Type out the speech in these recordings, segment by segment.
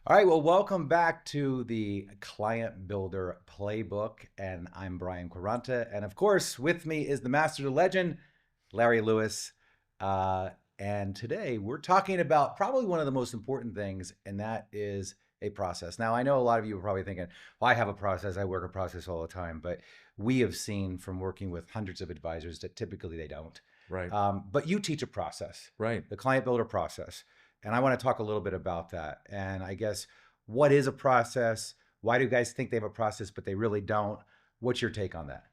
All right, well, welcome back to the Client Builder Playbook, and I'm Brian Quaranta, and of course, with me is the master, the legend, Larry Lewis. Uh, and today we're talking about probably one of the most important things, and that is a process. Now, I know a lot of you are probably thinking, well, I have a process, I work a process all the time, but we have seen from working with hundreds of advisors that typically they don't. Right, But you teach a process, right. the Client Builder process. And I want to talk a little bit about that. And I guess, what is a process? Why do you guys think they have a process, but they really don't? What's your take on that?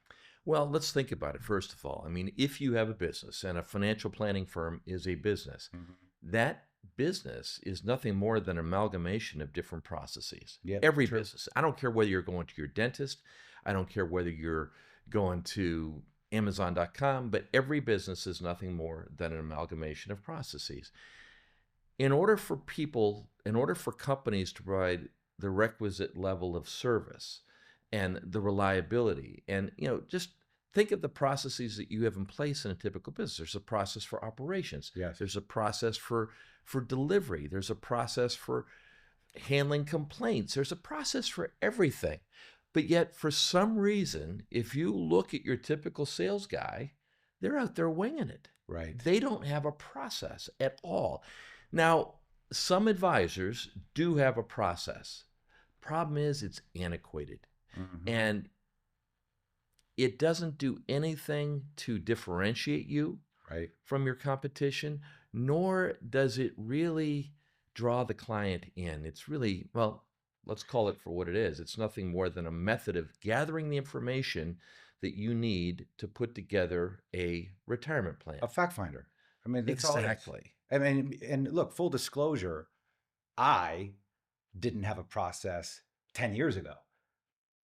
Well, let's think about it first of all. I mean, if you have a business and a financial planning firm is a business, Mhm. that business is nothing more than an amalgamation of different processes. Yep, Every true. business. I don't care whether you're going to your dentist, I don't care whether you're going to Amazon.com, but every business is nothing more than an amalgamation of processes. In order for companies to provide the requisite level of service and the reliability, and just think of the processes that you have in place in a typical business. There's a process for operations. Yes. There's a process for delivery. There's a process for handling complaints. There's a process for everything. But yet, for some reason, if you look at your typical sales guy, they're out there winging it. Right. They don't have a process at all. Now, some advisors do have a process. Problem is, it's antiquated Hmm. and it doesn't do anything to differentiate you Right. from your competition, nor does it really draw the client in. It's really, well, let's call it for what it is. It's nothing more than a method of gathering the information that you need to put together a retirement plan. A fact finder. I mean, that's all it is. Exactly. I mean, and look, full disclosure, I didn't have a process 10 years ago.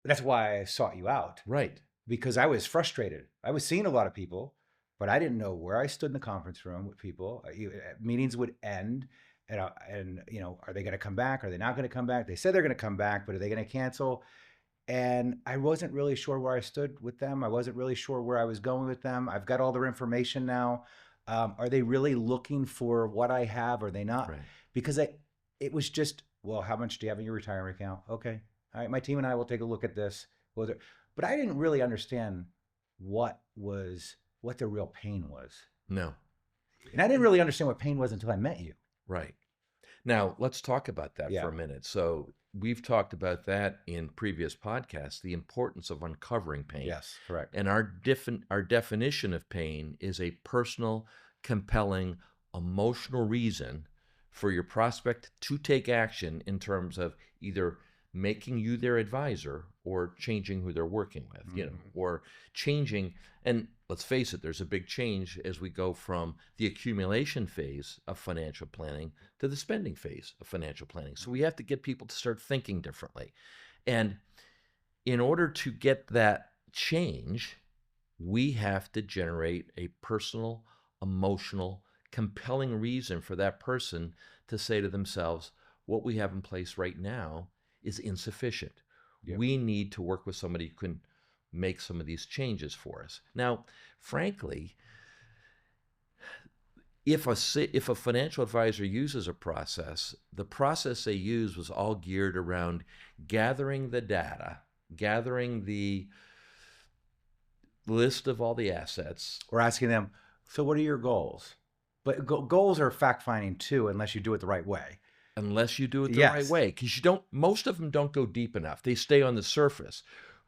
That's why I sought you out, Right. because I was frustrated. I was seeing a lot of people, but I didn't know where I stood in the conference room with people. Meetings would end, and are they going to come back? Are they not going to come back? They said they're going to come back, but are they going to cancel? And I wasn't really sure where I stood with them. I wasn't really sure where I was going with them. I've got all their information now. Are they really looking for what I have? Are they not? Right. Because it was just, well, how much do you have in your retirement account? Okay. All right. My team and I will take a look at this. But I didn't really understand what was what the real pain was. No. And I didn't really understand what pain was until I met you. Right. Now, let's talk about that for Yeah. a minute. So, we've talked about that in previous podcasts, the importance of uncovering pain. Yes, correct. And our definition of pain is a personal, compelling, emotional reason for your prospect to take action in terms of either making you their advisor or changing who they're working with, Mhm. or changing. And let's face it, there's a big change as we go from the accumulation phase of financial planning to the spending phase of financial planning. So we have to get people to start thinking differently. And in order to get that change, we have to generate a personal, emotional, compelling reason for that person to say to themselves, what we have in place right now is insufficient. Yep. We need to work with somebody who can make some of these changes for us. Now, frankly, if a financial advisor uses a process, the process they use was all geared around gathering the data, gathering the list of all the assets. We're asking them, so what are your goals? But goals are fact finding too, unless you do it the right way. Unless you do it the right Yes. way, because most of them don't go deep enough. They stay on the surface.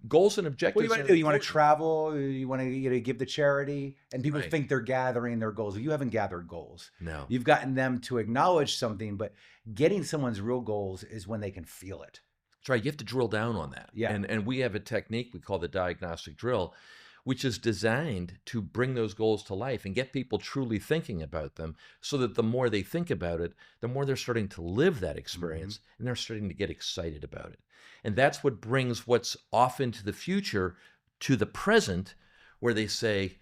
Goals and What do you objectives want are to do? You want to important. travel? You want to give the charity? And people Right. think they're gathering their goals. You haven't gathered goals. No. You've gotten them to acknowledge something, but getting someone's real goals is when they can feel it. That's right. You have to drill down on that. Yeah. And we have a technique we call the diagnostic drill, which is designed to bring those goals to life and get people truly thinking about them, so that the more they think about it, the more they're starting to live that Hmm. experience and they're starting to get excited about it. And that's what brings what's off into the future to the present, where they say,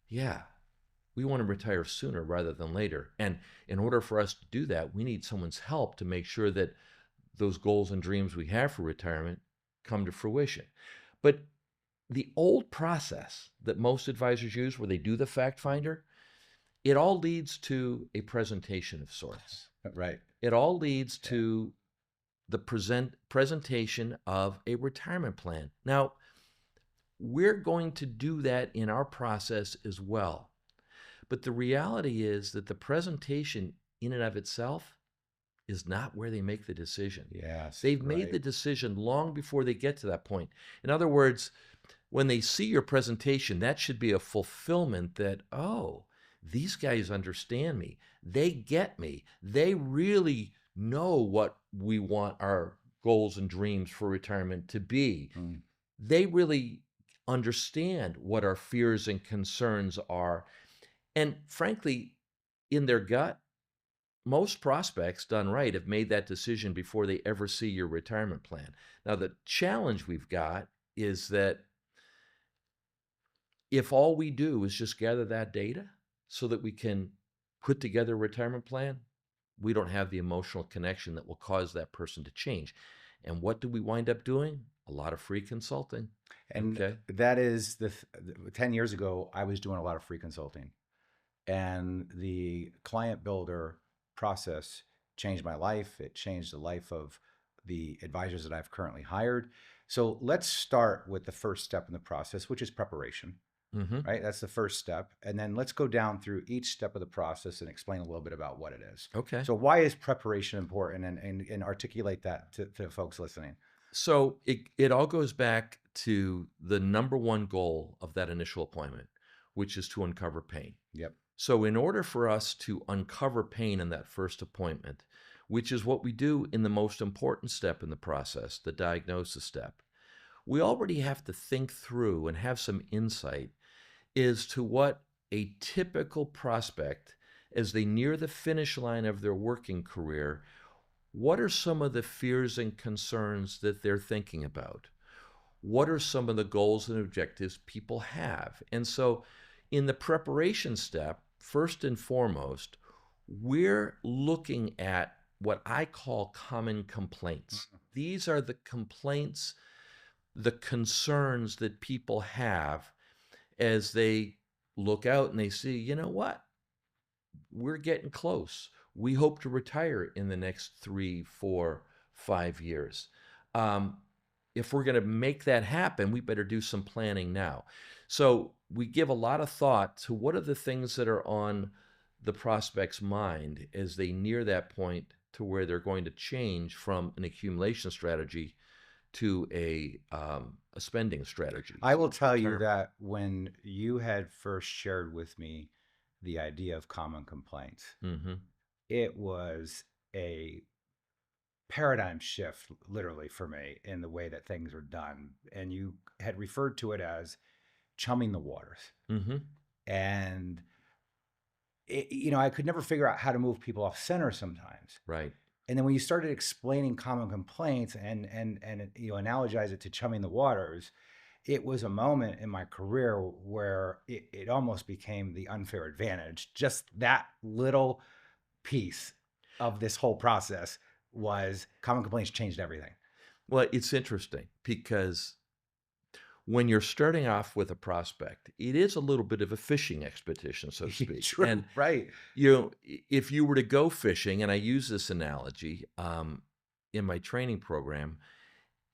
yeah, we want to retire sooner rather than later. And in order for us to do that, we need someone's help to make sure that those goals and dreams we have for retirement come to fruition. But the old process that most advisors use, where they do the fact finder, it all leads to a presentation of sorts. Right. It all leads Yeah. to the presentation of a retirement plan. Now, we're going to do that in our process as well. But the reality is that the presentation in and of itself is not where they make the decision. Yes, They've made right. the decision long before they get to that point. In other words, when they see your presentation, that should be a fulfillment that, oh, these guys understand me. They get me. They really know what we want our goals and dreams for retirement to be. Mm. They really understand what our fears and concerns are. And frankly, in their gut, most prospects done right have made that decision before they ever see your retirement plan. Now, the challenge we've got is that if all we do is just gather that data so that we can put together a retirement plan, we don't have the emotional connection that will cause that person to change. And what do we wind up doing? A lot of free consulting. And Okay. that is 10 years ago, I was doing a lot of free consulting. And the client builder process changed my life. It changed the life of the advisors that I've currently hired. So let's start with the first step in the process, which is preparation, Mm-hmm. right? That's the first step. And then let's go down through each step of the process and explain a little bit about what it is. Okay. So why is preparation important, and articulate that to folks listening? So it all goes back to the number one goal of that initial appointment, which is to uncover pain. Yep. So in order for us to uncover pain in that first appointment, which is what we do in the most important step in the process, the diagnosis step, we already have to think through and have some insight as to what a typical prospect, as they near the finish line of their working career, what are some of the fears and concerns that they're thinking about? What are some of the goals and objectives people have? And so, in the preparation step, first and foremost, we're looking at what I call common complaints. These are the complaints, the concerns that people have as they look out and they see, you know what? We're getting close. We hope to retire in the next 3, 4, 5 years. Um, if we're going to make that happen, we better do some planning now. So we give a lot of thought to what are the things that are on the prospect's mind as they near that point to where they're going to change from an accumulation strategy to a spending strategy. I will tell you Retirement. that when you had first shared with me the idea of common complaints, Mm-hmm. it was a paradigm shift, literally, for me in the way that things are done. And you had referred to it as chumming the waters. Mm-hmm. And I could never figure out how to move people off center sometimes. Right. And then when you started explaining common complaints and analogize it to chumming the waters, it was a moment in my career where it almost became the unfair advantage. Just that little piece of this whole process was common complaints changed everything. Well, it's interesting because when you're starting off with a prospect, it is a little bit of a fishing expedition, so to speak. True, And right? if you were to go fishing, and I use this analogy in my training program,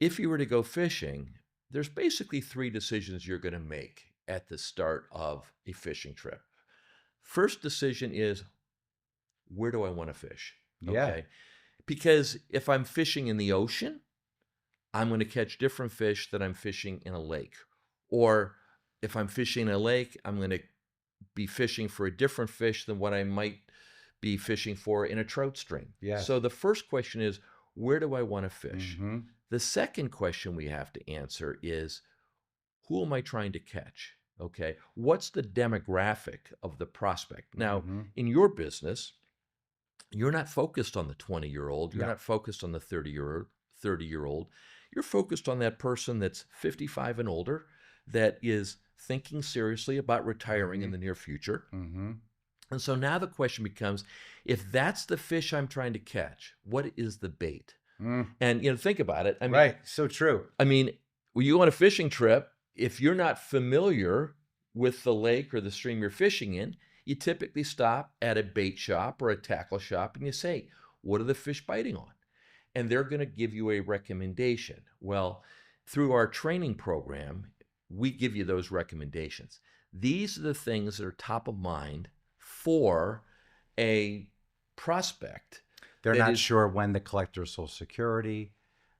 if you were to go fishing, there's basically 3 decisions you're going to make at the start of a fishing trip. First decision is, where do I want to fish? Yeah. Okay. Because if I'm fishing in the ocean, I'm going to catch different fish than I'm fishing in a lake. Or if I'm fishing in a lake, I'm going to be fishing for a different fish than what I might be fishing for in a trout stream. Yes. So the first question is, where do I want to fish? Mm-hmm. The second question we have to answer is, who am I trying to catch? Okay. What's the demographic of the prospect? Now, Mm-hmm. in your business, you're not focused on the 20-year-old. You're No. not focused on the 30-year-old. You're focused on that person that's 55 and older that is thinking seriously about retiring in the near future. Mm-hmm. And so now the question becomes, if that's the fish I'm trying to catch, what is the bait? Mm. And think about it. Right. So true. I mean, when you go on a fishing trip, if you're not familiar with the lake or the stream you're fishing in, you typically stop at a bait shop or a tackle shop and you say, what are the fish biting on? and they're going to give you a recommendation. Well, through our training program, we give you those recommendations. These are the things that are top of mind for a prospect They're that not is, sure when to collect their Social Security.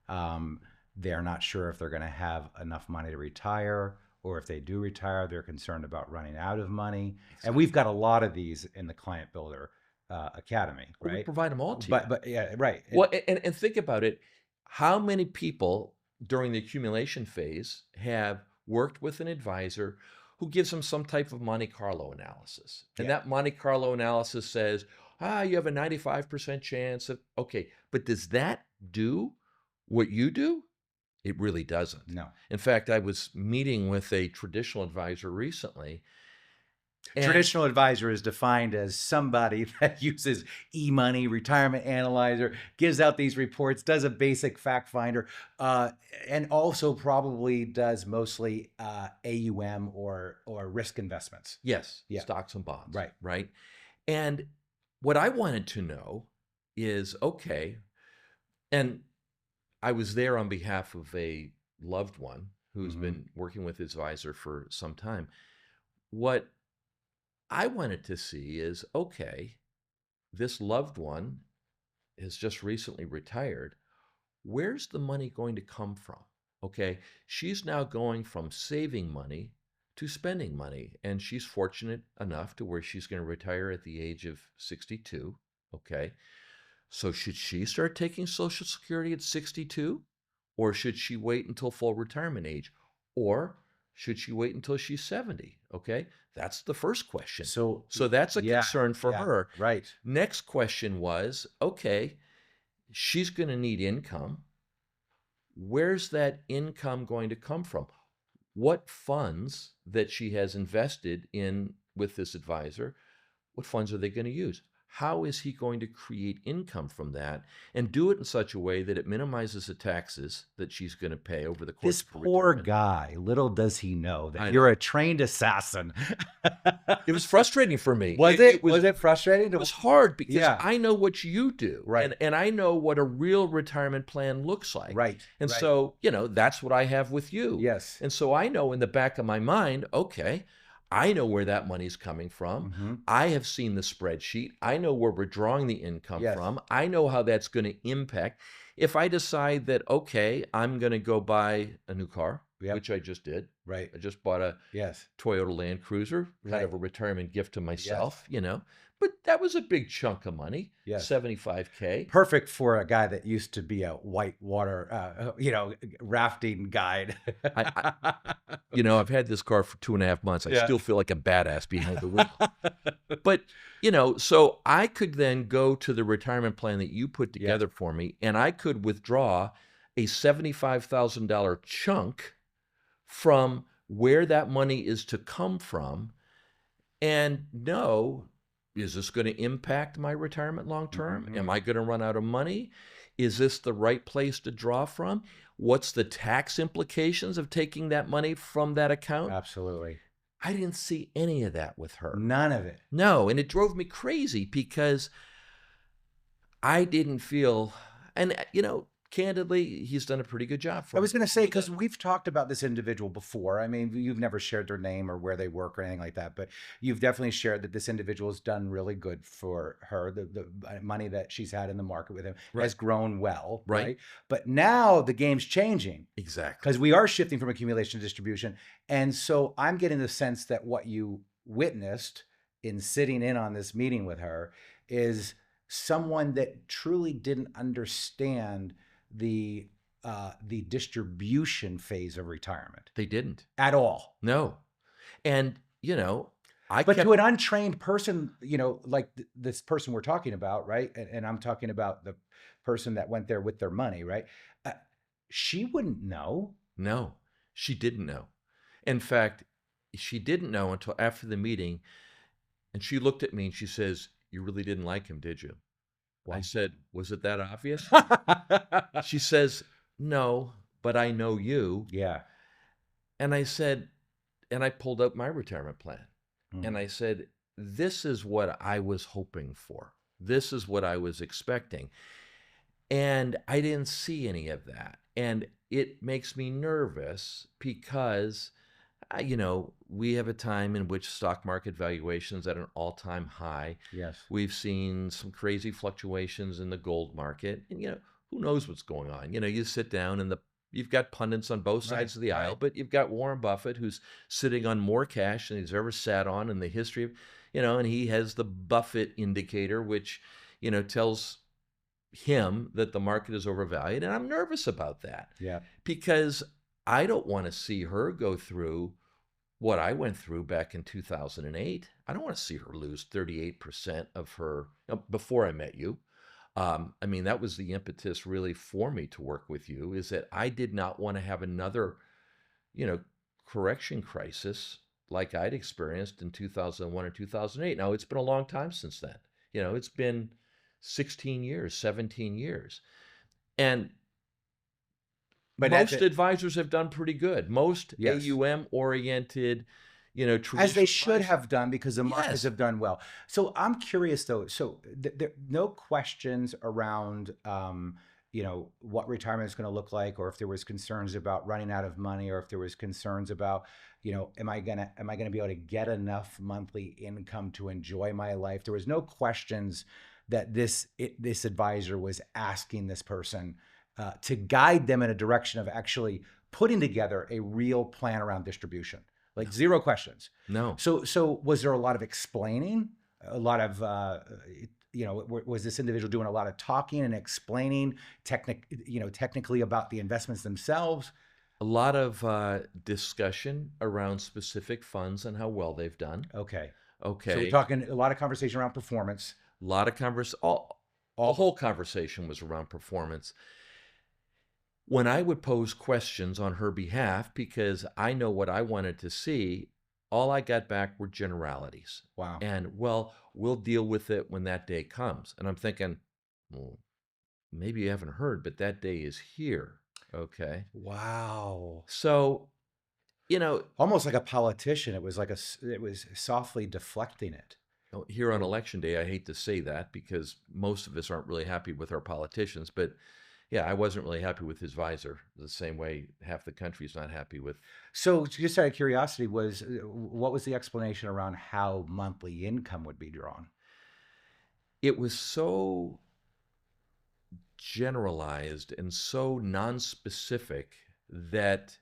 Um, they're not sure if they're going to have enough money to retire, or if they do retire, they're concerned about running out of money. And we've got a lot of these in the Client Builder Academy, we right? provide them all to you. But yeah, right. Well, and think about it. How many people during the accumulation phase have worked with an advisor who gives them some type of Monte Carlo analysis? And Yeah. that Monte Carlo analysis says, you have a 95% chance of, okay, but does that do what you do? It really doesn't. No. In fact, I was meeting with a traditional advisor recently, and Traditional advisor is defined as somebody that uses e-money, retirement analyzer, gives out these reports, does a basic fact finder, and also probably does mostly AUM or risk investments. yes, Yeah. stocks and bonds, Right. right? And what I wanted to know is, okay, and I was there on behalf of a loved one who's Mm-hmm. been working with his advisor for some time. What I wanted to see is, okay, this loved one has just recently retired. Where's the money going to come from? Okay, she's now going from saving money to spending money, and she's fortunate enough to where she's going to retire at the age of 62. Okay, so should she start taking Social Security at 62? Or should she wait until full retirement age? Or should she wait until she's 70? Okay, that's the first question. So So that's a yeah, concern for yeah, her. right. Next question was, okay, she's going to need income. Where's that income going to come from? What funds that she has invested in with this advisor, what funds are they going to use? How is he going to create income from that and do it in such a way that it minimizes the taxes that she's going to pay over the course This of her poor retirement? guy, little does he know I that know. you're a trained assassin. It was frustrating for me. Was It it? Was it frustrating? it was hard because Yeah. I know what you do, Right. and I know what a real retirement plan looks like. Right. And right. so, that's what I have with you. Yes. And so I know in the back of my mind, okay, I know where that money's coming from. Mm-hmm. I have seen the spreadsheet. I know where we're drawing the income Yes. from. I know how that's going to impact. If I decide that, okay, I'm going to go buy a new car, Yep. which I just did. Right. I just bought a Yes. Toyota Land Cruiser, kind Right. of a retirement gift to Yes. myself, But that was a big chunk of money, Yes. 75K. Perfect for a guy that used to be a whitewater, rafting guide. I've had this car for 2.5 months. I Yeah. still feel like a badass behind the wheel. But, so I could then go to the retirement plan that you put together for me, and I could withdraw a $75,000 chunk from where that money is to come from and know, is this going to impact my retirement long term? Mhm. Am I going to run out of money? Is this the right place to draw from? What's the tax implications of taking that money from that account? Absolutely. I didn't see any of that with her. None of it. No, and it drove me crazy because I didn't feel, and candidly, he's done a pretty good job for I me. was going to say, because we've talked about this individual before. I mean, you've never shared their name or where they work or anything like that, but you've definitely shared that this individual has done really good for her. The money that she's had in the market with him has grown well, right? But now the game's changing. Exactly. Because we are shifting from accumulation to distribution. And so I'm getting the sense that what you witnessed in sitting in on this meeting with her is someone that truly didn't understand the distribution phase of retirement They didn't. at all. No. And, But to an untrained person, like this person we're talking about, right? And I'm talking about the person that went there with their money, right? She wouldn't know. No, she didn't know. In fact, she didn't know until after the meeting. And she looked at me and she says, "You really didn't like him, did you?" I said, "Was it that obvious?" She says, "No, but I know you." Yeah. And I said, and I pulled up my retirement plan. Mm. And I said, "This is what I was hoping for. This is what I was expecting." And I didn't see any of that. And it makes me nervous because, we have a time in which stock market valuations at an all-time high. Yes. We've seen some crazy fluctuations in the gold market. And, who knows what's going on? You sit down and you've got pundits on both Right. sides of the aisle, Right. but you've got Warren Buffett who's sitting on more cash than he's ever sat on in the history of, and he has the Buffett indicator, which, tells him that the market is overvalued. And I'm nervous about that Yeah. because I don't want to see her go through what I went through back in 2008. I don't want to see her lose 38% of her before I met you. I mean, that was the impetus really for me to work with you, is that I did not want to have another, you know, correction crisis like I'd experienced in 2001 or 2008. Now, it's been a long time since then. It's been 16 years, 17 years. And But at most the advisors have done pretty good. Most yes, AUM oriented, as they traditional should advisors. have done because the markets Yes. have done well. So I'm curious though. So there no questions around, what retirement is going to look like, or if there was concerns about running out of money, or if there was concerns about, am I gonna be able to get enough monthly income to enjoy my life? There was no questions that this advisor was asking this person to guide them in a direction of actually putting together a real plan around distribution. Like zero questions. No. So was there a lot of explaining? A lot of was this individual doing a lot of talking and explaining technically about the investments themselves? A lot of discussion around specific funds and how well they've done. Okay. So we're Okay. talking a lot of conversation around performance. A lot of the All whole conversation was around performance. When I would pose questions on her behalf, because I know what I wanted to see, all I got back were generalities. wow. And, well, we'll deal with it when that day comes. And I'm thinking, well, maybe you haven't heard, but that day is here. Okay. Wow. So, Almost like a politician. It was softly deflecting it. here on election day, I hate to say that because most of us aren't really happy with our politicians, but yeah, I wasn't really happy with his visor the same way half the country's not happy with. So just out of curiosity, what was the explanation around how monthly income would be drawn? It was so generalized and so non-specific that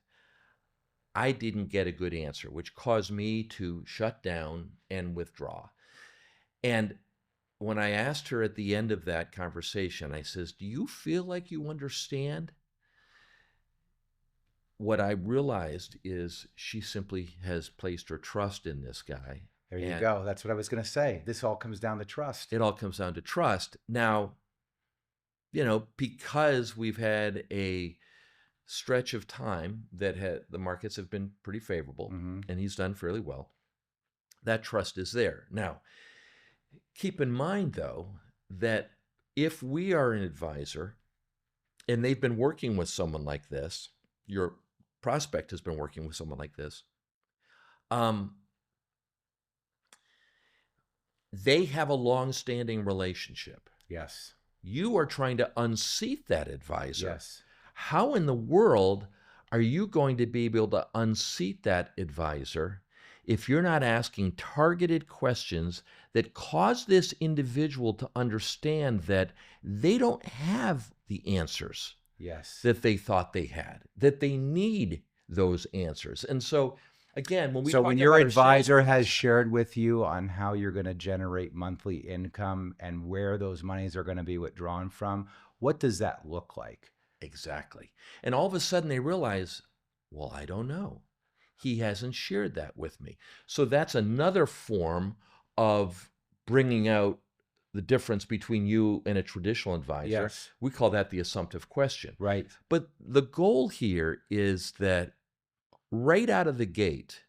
I didn't get a good answer, which caused me to shut down and withdraw. And when I asked her at the end of that conversation, I says, "Do you feel like you understand?" What I realized is she simply has placed her trust in this guy. There you And go. That's what I was going to say. This all comes down to trust. it all comes down to trust. Now, because we've had a stretch of time that the markets have been pretty favorable Hmm. and he's done fairly well, that trust is there. Now, keep in mind, though, that if we are an advisor and they've been working with someone like this, your prospect has been working with someone like this, they have a long-standing relationship. Yes. You are trying to unseat that advisor. Yes. How in the world are you going to be able to unseat that advisor if you're not asking targeted questions that cause this individual to understand that they don't have the answers Yes. that they thought they had, that they need those answers? And so, again, when we So talk when your about our advisor has sales, shared with you on how you're going to generate monthly income and where those monies are going to be withdrawn from, what does that look like? exactly. And all of a sudden they realize, well, I don't know. He hasn't shared that with me. So that's another form of bringing out the difference between you and a traditional advisor. Yes. We call that the assumptive question. Right. But the goal here is that right out of the gate,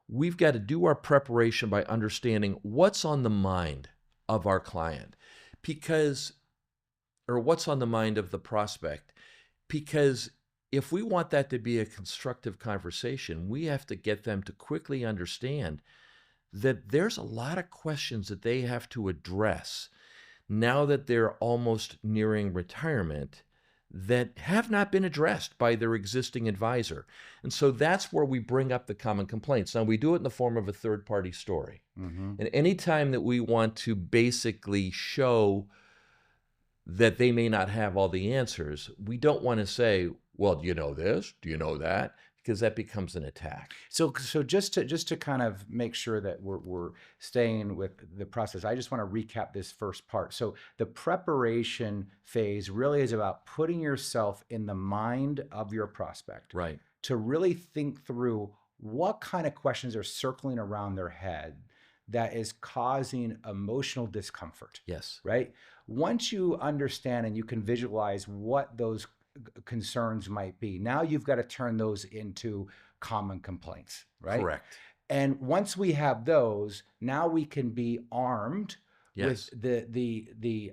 we've got to do our preparation by understanding what's on the mind of our client, or what's on the mind of the prospect. Because if we want that to be a constructive conversation, we have to get them to quickly understand that there's a lot of questions that they have to address. now that they're almost nearing retirement that have not been addressed by their existing advisor. And so that's where we bring up the common complaints. Now, we do it in the form of a third-party story. Mm-hmm. And anytime that we want to basically show that they may not have all the answers, we don't want to say, well, do you know this? Do you know that? Because that becomes an attack. So just to kind of make sure that we're staying with the process, I just want to recap this first part. So the preparation phase really is about putting yourself in the mind of your prospect Right. to really think through what kind of questions are circling around their head that is causing emotional discomfort, Yes. right? Once you understand and you can visualize what those concerns might be, now you've got to turn those into common complaints, right? Correct. And once we have those, now we can be armed with Yes. the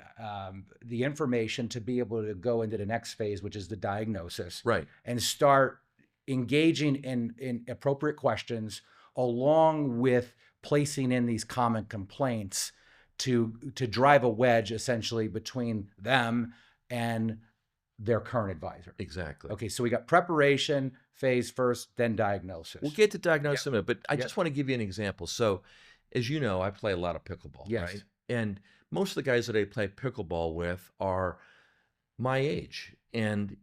information to be able to go into the next phase, which is the diagnosis, Right. and start engaging in appropriate questions along with placing in these common complaints to drive a wedge essentially between them and their current advisor. Exactly. Okay, so we got preparation phase first, then diagnosis. We'll get to diagnosis in a minute, but I Yep. just want to give you an example. So, as you know, I play a lot of pickleball, Yes. right? And most of the guys that I play pickleball with are my age. And,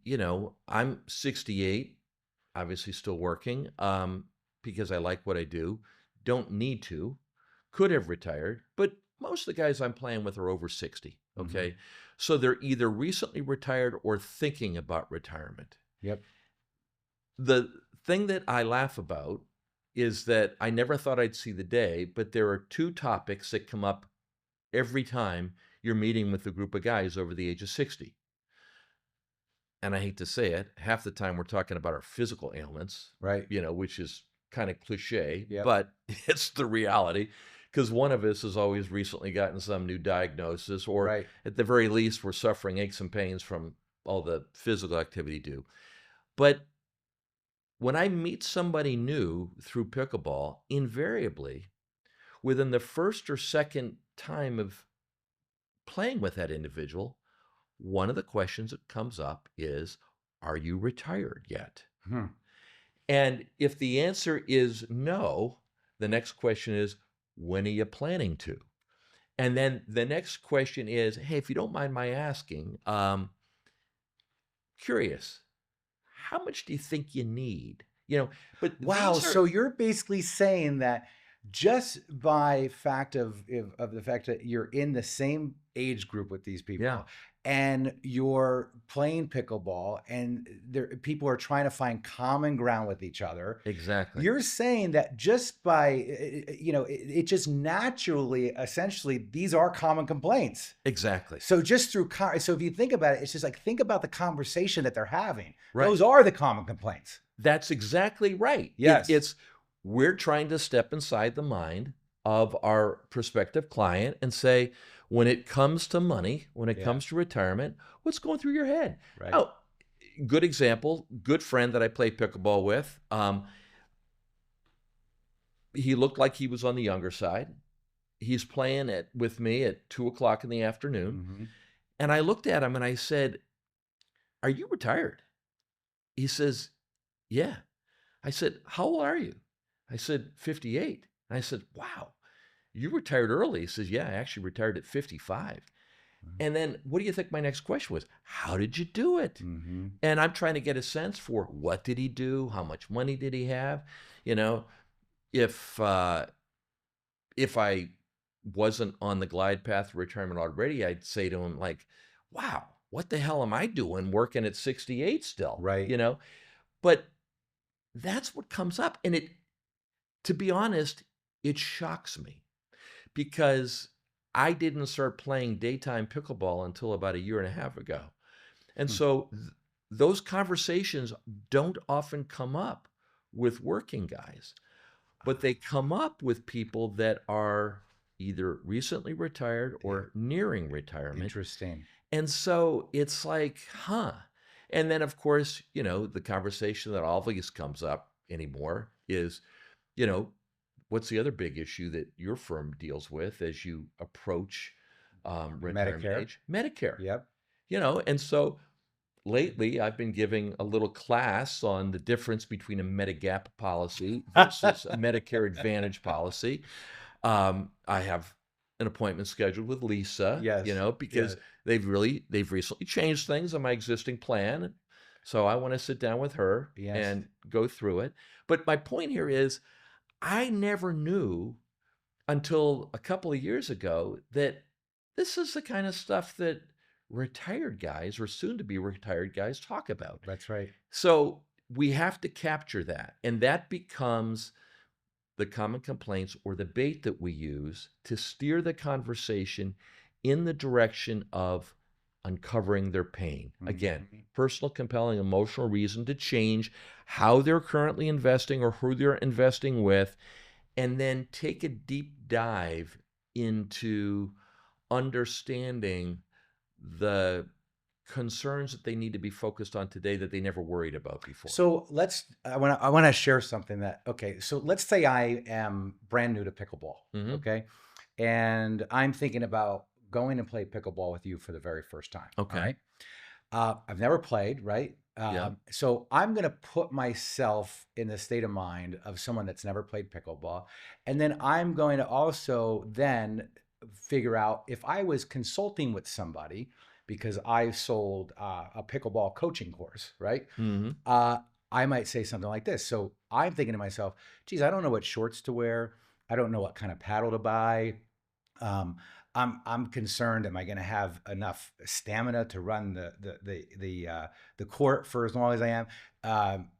I'm 68, obviously still working, because I like what I do. Don't need to, could have retired, but most of the guys I'm playing with are over 60. Okay. So they're either recently retired or thinking about retirement. Yep. The thing that I laugh about is that I never thought I'd see the day, but there are two topics that come up every time you're meeting with a group of guys over the age of 60. And I hate to say it, half the time we're talking about our physical ailments, Right. which is kind of cliche, Yep. but it's the reality. Because one of us has always recently gotten some new diagnosis, or Right. at the very least, we're suffering aches and pains from all the physical activity due. But when I meet somebody new through pickleball, invariably, within the first or second time of playing with that individual, one of the questions that comes up is, are you retired yet? Hmm. And if the answer is no, the next question is, when are you planning to? And then the next question is, hey, if you don't mind my asking, curious, how much do you think you need? But Wow. these are So you're basically saying that just by fact of the fact that you're in the same age group with these people, Yeah. and you're playing pickleball, and people are trying to find common ground with each other. Exactly. You're saying that just by it just naturally, essentially, these are common complaints. Exactly. So just through so if you think about it, it's just like, think about the conversation that they're having. Right. Those are the common complaints. That's exactly right. Yes. We're trying to step inside the mind of our prospective client and say, when it comes to money, when it Yeah. comes to retirement, what's going through your head? Right. Oh, good example, good friend that I play pickleball with. He looked like he was on the younger side. He's playing with me at 2:00 in the afternoon. Mm-hmm. And I looked at him and I said, are you retired? He says, yeah. I said, how old are you? I said, 58. I said, wow, you retired early. He says, yeah, I actually retired at 55. And then what do you think my next question was? How did you do it? Mm-hmm. And I'm trying to get a sense for, what did he do? How much money did he have? If I wasn't on the glide path to retirement already, I'd say to him, like, wow, what the hell am I doing working at 68 still? Right. But that's what comes up. And to be honest, it shocks me, because I didn't start playing daytime pickleball until about a year and a half ago. And so those conversations don't often come up with working guys, but they come up with people that are either recently retired or nearing retirement. Interesting. And so it's like, And then, of course, the conversation that always comes up anymore is, what's the other big issue that your firm deals with as you approach retirement Medicare. age, Medicare. Yep. And so lately I've been giving a little class on the difference between a Medigap policy versus a Medicare Advantage policy. I have an appointment scheduled with Lisa, Yes. because Yes. they've recently changed things on my existing plan. So I want to sit down with her Yes. and go through it. But my point here is I never knew until a couple of years ago that this is the kind of stuff that retired guys or soon to be retired guys talk about. That's right. So we have to capture that. And that becomes the common complaints or the bait that we use to steer the conversation in the direction of uncovering their pain. Again, Mhm. personal, compelling, emotional reason to change how they're currently investing or who they're investing with, and then take a deep dive into understanding the concerns that they need to be focused on today that they never worried about before. So I want to share something that, okay, so let's say I am brand new to pickleball, Hmm. okay? And I'm thinking about going and play pickleball with you for the very first time, all Okay. right? I've never played, right? Yeah. So I'm going to put myself in the state of mind of someone that's never played pickleball. And then I'm going to also then figure out if I was consulting with somebody because I sold a pickleball coaching course, right? Hmm. Uh, I might say something like this. So I'm thinking to myself, geez, I don't know what shorts to wear. I don't know what kind of paddle to buy. Um, I'm concerned. Am I going to have enough stamina to run the court for as long as I am?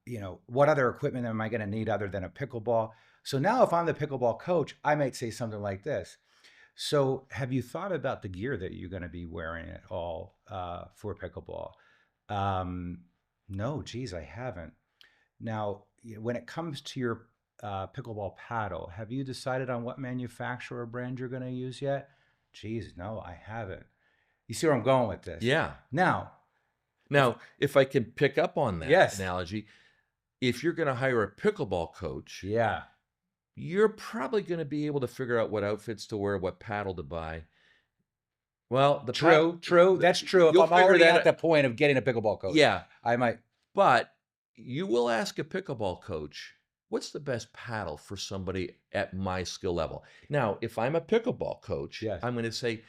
What other equipment am I going to need other than a pickleball? So now, if I'm the pickleball coach, I might say something like this. So, have you thought about the gear that you're going to be wearing at all for pickleball? Um, no, geez, I haven't. Now, when it comes to your pickleball paddle, have you decided on what manufacturer or brand you're going to use yet? Geez, no, I haven't. You see where I'm going with this? Yeah. Now, if Now, if I can pick up on that yes, analogy, if you're going to hire a pickleball coach, yeah, you're probably going to be able to figure out what outfits to wear, what paddle to buy. Well, the paddle, true, true. That's true. If you'll I'm figure already that at out. the point of getting a pickleball coach, Yeah, I might. but you will ask a pickleball coach, what's the best paddle for somebody at my skill level? Now, if I'm a pickleball coach, Yes. I'm going to say,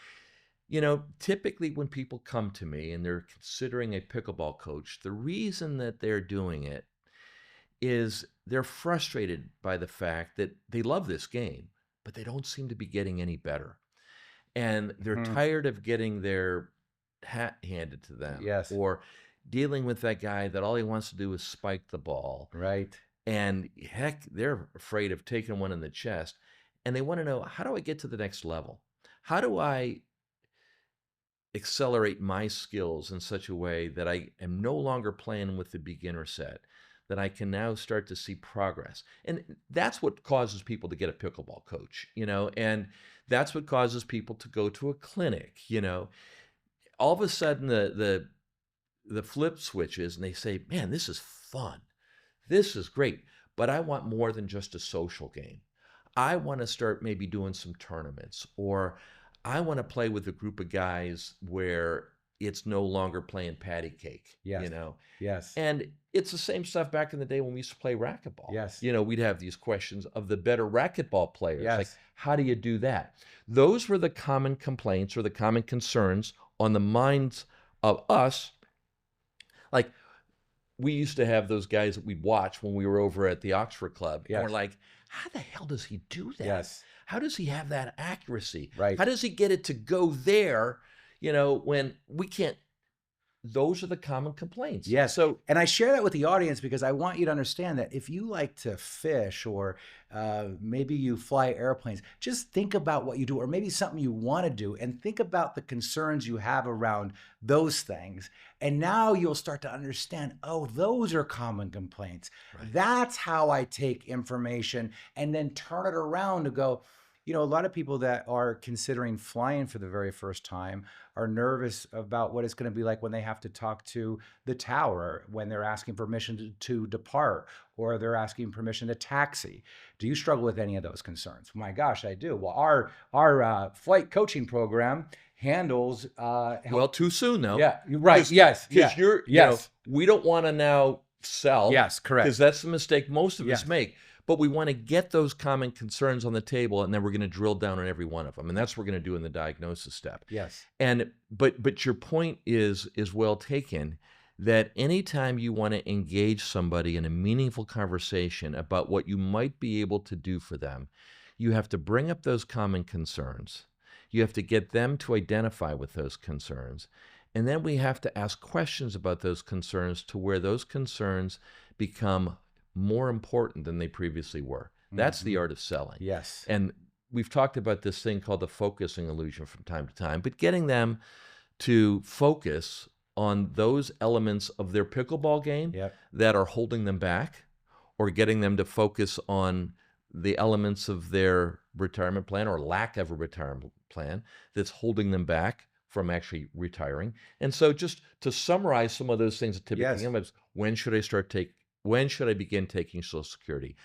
typically when people come to me and they're considering a pickleball coach, the reason that they're doing it is they're frustrated by the fact that they love this game, but they don't seem to be getting any better. And they're Hmm. tired of getting their hat handed to them Yes. or dealing with that guy that all he wants to do is spike the ball. Right. And heck, they're afraid of taking one in the chest. And they want to know, how do I get to the next level? How do I accelerate my skills in such a way that I am no longer playing with the beginner set, that I can now start to see progress? And that's what causes people to get a pickleball coach, and that's what causes people to go to a clinic. All of a sudden the flip switches and they say, man, this is fun. This is great, but I want more than just a social game. I want to start maybe doing some tournaments, or I want to play with a group of guys where it's no longer playing patty cake, Yes. Yes. And it's the same stuff back in the day when we used to play racquetball. Yes. We'd have these questions of the better racquetball players. Like, Yes. how do you do that? Those were the common complaints or the common concerns on the minds of us. Like, we used to have those guys that we'd watch when we were over at the Oxford Club. And we're Yes. like, how the hell does he do that? Yes. How does he have that accuracy? Right. How does he get it to go there, when we can't? Those are the common complaints. Yes. So, And I share that with the audience because I want you to understand that if you like to fish or maybe you fly airplanes, just think about what you do, or maybe something you want to do, and think about the concerns you have around those things. And now you'll start to understand, oh, those are common complaints. right. That's how I take information and then turn it around to go, a lot of people that are considering flying for the very first time are nervous about what it's going to be like when they have to talk to the tower, when they're asking permission to depart, or they're asking permission to taxi. Do you struggle with any of those concerns? My gosh, I do. Well, our flight coaching program handles Well, help. too soon though, Yeah, you're right. Yes, yeah, because you're, yes, we don't want to now sell, yes, because correct. that's the mistake most of us Yes, make. But we want to get those common concerns on the table, and then we're going to drill down on every one of them, and that's what we're going to do in the diagnosis step. yes, And but your point is well taken, that anytime you want to engage somebody in a meaningful conversation about what you might be able to do for them, you have to bring up those common concerns. You have to get them to identify with those concerns. And then we have to ask questions about those concerns to where those concerns become more important than they previously were. That's the hmm, art of selling. yes, And we've talked about this thing called the focusing illusion from time to time, but getting them to focus on those elements of their pickleball game yep, that are holding them back, or getting them to focus on the elements of their retirement plan or lack of a retirement plan that's holding them back from actually retiring. And so, just to summarize some of those things that typically yes, come up is, when should I begin taking Social Security?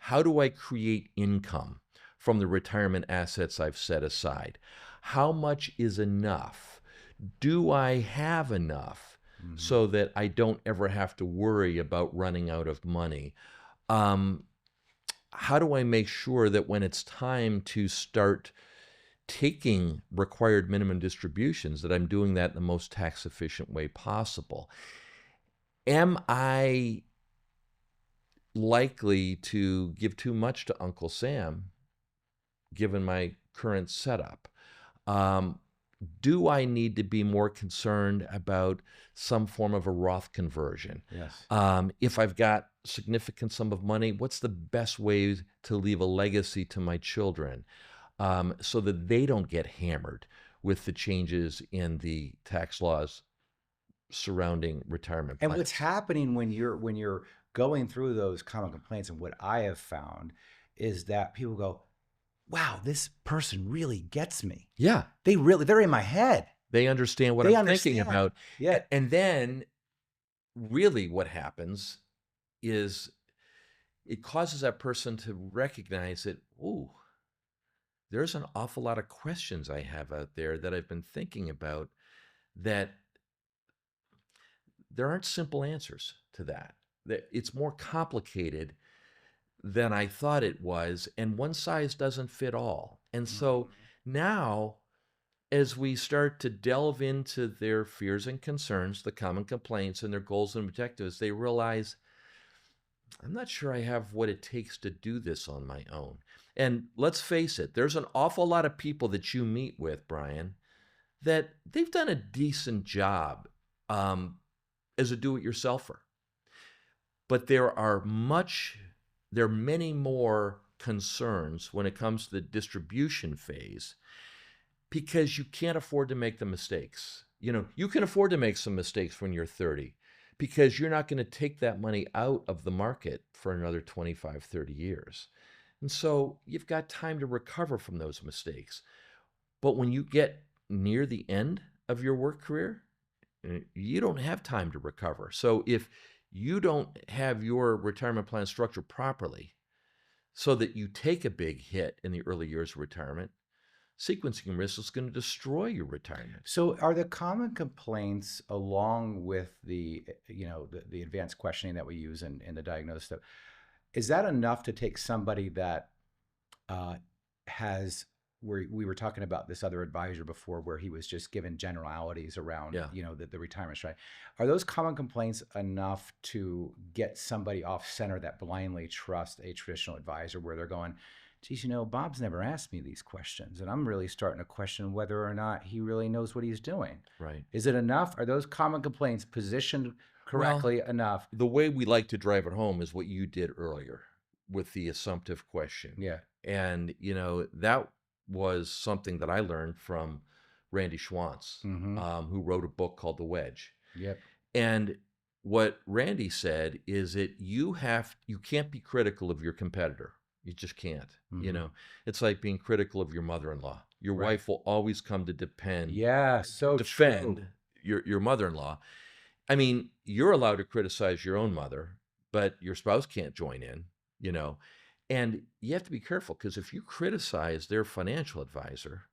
How do I create income from the retirement assets I've set aside? How much is enough? Do I have enough hmm, so that I don't ever have to worry about running out of money? Um, how do I make sure that when it's time to start taking required minimum distributions, that I'm doing that in the most tax efficient way possible? Am I likely to give too much to Uncle Sam given my current setup? Um, do I need to be more concerned about some form of a Roth conversion? yes. If I've got significant sum of money, what's the best way to leave a legacy to my children, so that they don't get hammered with the changes in the tax laws surrounding retirement And what's plans? happening when you're going through those common complaints, and what I have found is that people go, "Wow, this person really gets me. Yeah, They're in my head. they understand what They I'm thinking understand." about. Yeah. And then really what happens is it causes that person to recognize that, ooh, there's an awful lot of questions I have out there that I've been thinking about, that there aren't simple answers to that. That it's more complicated than I thought it was, and one size doesn't fit all. And so Mhm. now, as we start to delve into their fears and concerns, the common complaints, and their goals and objectives, they realize, I'm not sure I have what it takes to do this on my own. And let's face it, there's an awful lot of people that you meet with, Brian, that they've done a decent job, um, as a do-it-yourselfer. But there are many more concerns when it comes to the distribution phase, because you can't afford to make the mistakes. You can afford to make some mistakes when you're 30, because you're not going to take that money out of the market for another 25, 30 years. And so you've got time to recover from those mistakes. But when you get near the end of your work career, you don't have time to recover. So if you don't have your retirement plan structured properly so that you take a big hit in the early years of retirement, sequencing risk is going to destroy your retirement. So, are the common complaints, along with the advanced questioning that we use in the diagnosis stuff, is that enough to take somebody that uh, has where we were talking about this other advisor before, where he was just given generalities around Yeah. the retirement strategy? Are those common complaints enough to get somebody off center that blindly trusts a traditional advisor, where they're going, geez, Bob's never asked me these questions, and I'm really starting to question whether or not he really knows what he's doing? Right. Is it enough? Are those common complaints positioned Well, correctly enough? the way we like to drive it home is what you did earlier with the assumptive question. Yeah. And, that was something that I learned from Randy Schwantz, Mm-hmm. who wrote a book called The Wedge. Yep. And what Randy said is that you can't be critical of your competitor. You just can't. You Hmm. know, it's like being critical of your mother-in-law. Your Right. wife will always come to depend Yeah, so true. defend your mother-in-law. I mean, you're allowed to criticize your own mother, but your spouse can't join in, you know. And you have to be careful because if you criticize their financial advisor,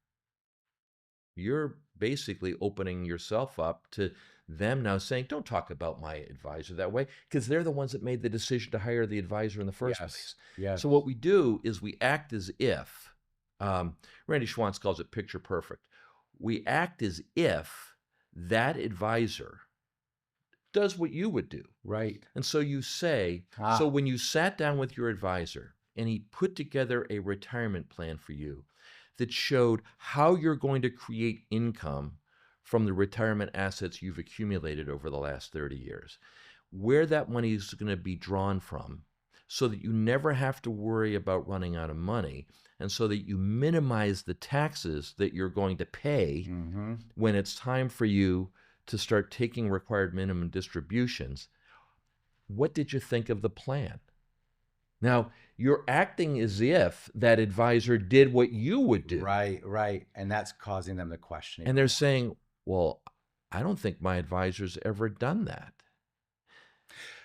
you're basically opening yourself up to them now saying, don't talk about my advisor that way, because they're the ones that made the decision to hire the advisor in the first Yes. place. Yes. So what we do is we act as if, Randy Schwantz calls it picture perfect. We act as if that advisor does what you would do. Right. And so you say, so Ah. when you sat down with your advisor and he put together a retirement plan for you that showed how you're going to create income from the retirement assets you've accumulated over the last 30 years, where that money is going to be drawn from, so that you never have to worry about running out of money, and so that you minimize the taxes that you're going to pay Hmm. when it's time for you to start taking required minimum distributions. What did you think of the plan? Now, you're acting as if that advisor did what you would do. Right. Right. And that's causing them to question And even they're more. saying, well, I don't think my advisor's ever done that.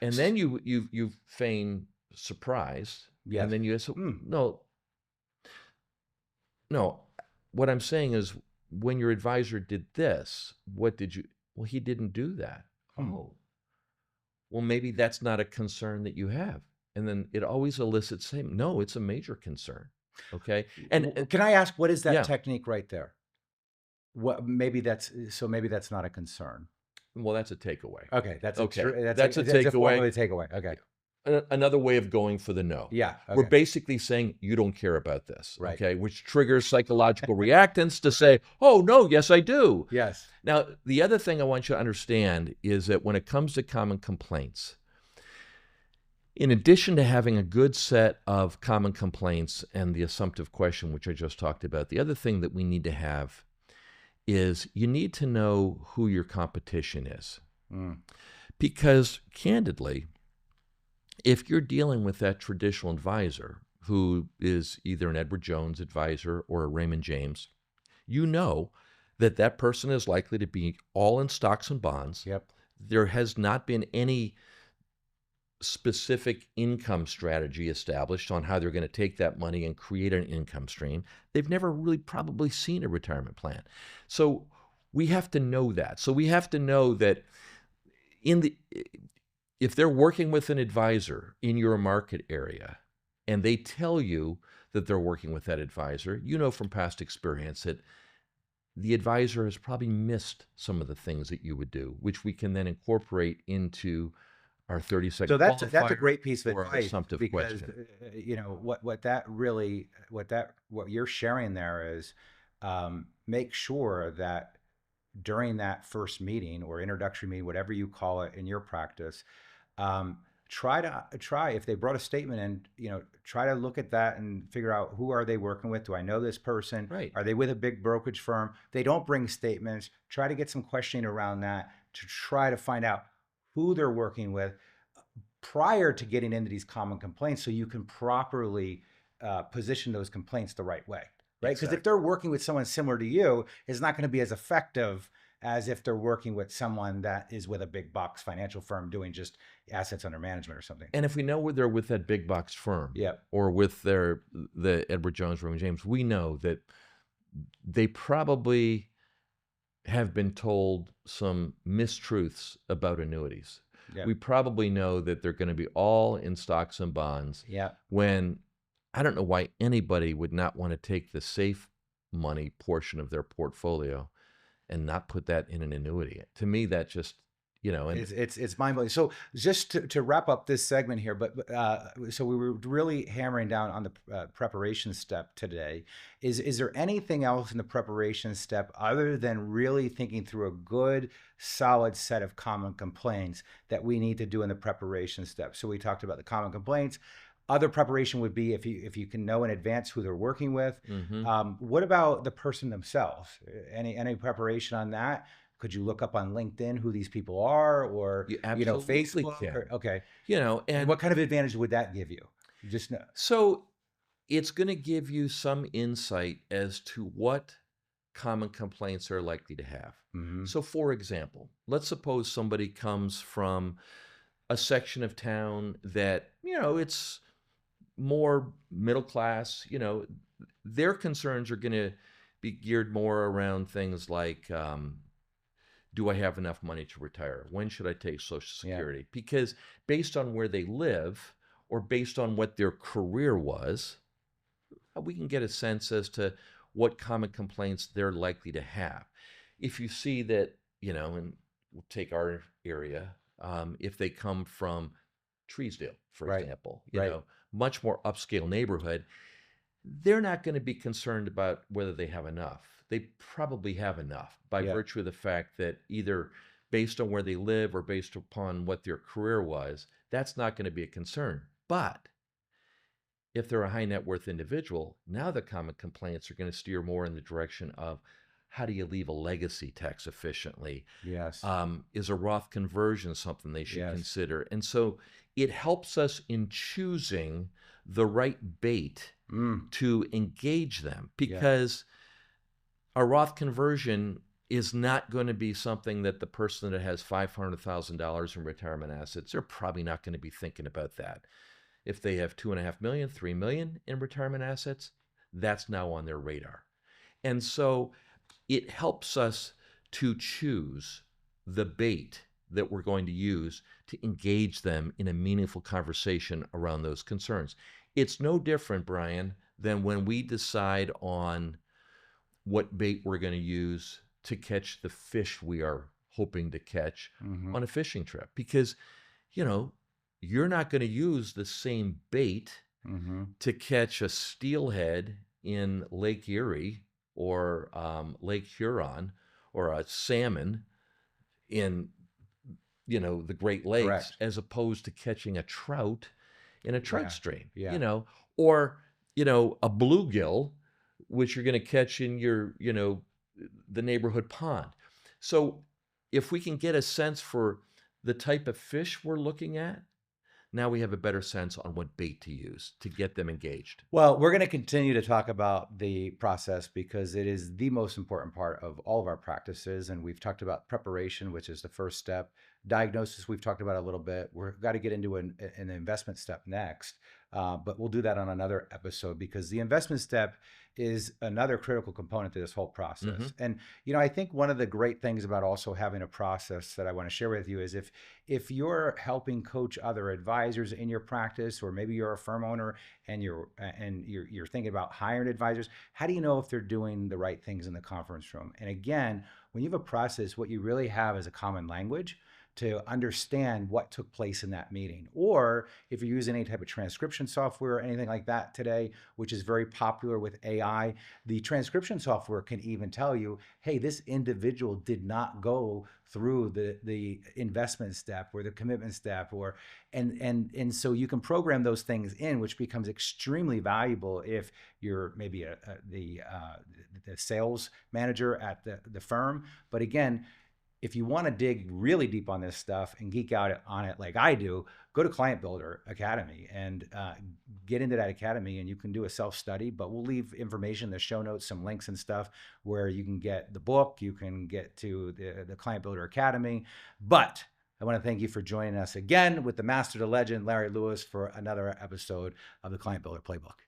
And S- then you feign surprise, and Yes. then you say, Mm. no, no. What I'm saying is, when your advisor did this, what did you? Well, he didn't do that. Hmm. Oh, well, maybe that's not a concern that you have. And then it always elicits saying, no, it's a major concern. Okay. And Can I ask what is that yeah, technique right there? Maybe that's not a concern. well, that's a takeaway. Okay, that's a Okay. true. That's a That's a form of takeaway. a takeaway. Okay. Another way of going for the no. Yeah. We're Okay. basically saying you don't care about this. Right. Okay. Which triggers psychological reactance to say, oh, no, yes, I do. Yes. Now, the other thing I want you to understand is that when it comes to common complaints, in addition to having a good set of common complaints and the assumptive question, which I just talked about, the other thing that we need to have is you need to know who your competition is. Mm. Because candidly, if you're dealing with that traditional advisor who is either an Edward Jones advisor or a Raymond James, you know that that person is likely to be all in stocks and bonds. Yep. There has not been any specific income strategy established on how they're going to take that money and create an income stream. They've never really probably seen a retirement plan. So we have to know that. So we have to know that in the if they're working with an advisor in your market area and they tell you that they're working with that advisor, you know from past experience that the advisor has probably missed some of the things that you would do, which we can then incorporate into our 30-second So that's a qualifier great piece of or our advice assumptive because question. what you're sharing there is make sure that during that first meeting or introductory meeting, whatever you call it in your practice, um, try if they brought a statement in, try to look at that and figure out who are they working with. Do I know this person? Right. Are they with a big brokerage firm? They don't bring statements. Try to get some questioning around that to try to find out who they're working with prior to getting into these common complaints so you can properly position those complaints the right way, right? Because if Exactly. they're working with someone similar to you, it's not going to be as effective as if they're working with someone that is with a big box financial firm doing just assets under management or something. And if we know they're with that big box firm Yep. or with the Edward Jones, Raymond James, we know that they probably have been told some mistruths about annuities. Yep. We probably know that they're going to be all in stocks and bonds Yep. when I don't know why anybody would not want to take the safe money portion of their portfolio and not put that in an annuity. To me, that just, and It's mind blowing. So just to wrap up this segment here, so we were really hammering down on the preparation step today. Is there anything else in the preparation step other than really thinking through a good, solid set of common complaints that we need to do in the preparation step? So we talked about the common complaints. Other preparation would be if you can know in advance who they're working with. hmm What about the person themselves? Any preparation on that? Could you look up on LinkedIn who these people are, or you absolutely Facebook? can. Okay, and And what kind of advantage would that give you? Just know. so it's going to give you some insight as to what common complaints are likely to have. Mm-hmm. So, for example, let's suppose somebody comes from a section of town that, it's more middle class, their concerns are going to be geared more around things like, do I have enough money to retire? When should I take Social Yeah. Security? Because based on where they live or based on what their career was, we can get a sense as to what common complaints they're likely to have. If you see that, and we'll take our area, if they come from Treesdale, for Right. example, Right. much more upscale neighborhood, they're not going to be concerned about whether they have enough. They probably have enough by Yeah. virtue of the fact that either based on where they live or based upon what their career was, that's not going to be a concern. But if they're a high net worth individual, now the common complaints are going to steer more in the direction of how do you leave a legacy tax efficiently? Yes. Is a Roth conversion something they should Yes. consider? And so it helps us in choosing the right bait Mm. to engage them, Yeah. because a Roth conversion is not going to be something that the person that has $500,000 in retirement assets, they're probably not going to be thinking about that. If they have 2.5 million, 3 million in retirement assets, that's now on their radar. And so it helps us to choose the bait that we're going to use to engage them in a meaningful conversation around those concerns. It's no different, Brian, than when we decide on what bait we're going to use to catch the fish we are hoping to catch Mm-hmm. on a fishing trip. Because, you know, you're not going to use the same bait Mm-hmm. to catch a steelhead in Lake Erie or Lake Huron, or a salmon in, the Great Lakes, Correct. as opposed to catching a trout in a trout Yeah. stream, Yeah. or, a bluegill, which you're going to catch in your, the neighborhood pond. So if we can get a sense for the type of fish we're looking at, now we have a better sense on what bait to use to get them engaged. Well, we're going to continue to talk about the process because it is the most important part of all of our practices. And we've talked about preparation, which is the first step. Diagnosis, we've talked about a little bit. We've got to get into an investment step next, but we'll do that on another episode because the investment step is another critical component to this whole process. Mm-hmm. And I think one of the great things about also having a process that I want to share with you is if you're helping coach other advisors in your practice, or maybe you're a firm owner and you're thinking about hiring advisors, how do you know if they're doing the right things in the conference room? And again, when you have a process, what you really have is a common language to understand what took place in that meeting. Or if you're using any type of transcription software or anything like that today, which is very popular with AI, the transcription software can even tell you, hey, this individual did not go through the investment step or the commitment step, or and so you can program those things in, which becomes extremely valuable if you're maybe the sales manager at the firm. But again, if you want to dig really deep on this stuff and geek out on it like I do, go to Client Builder Academy and get into that academy, and you can do a self-study, but we'll leave information in the show notes, some links and stuff where you can get the book, you can get to the Client Builder Academy. But I want to thank you for joining us again with the master, the legend, Larry Lewis, for another episode of the Client Builder Playbook.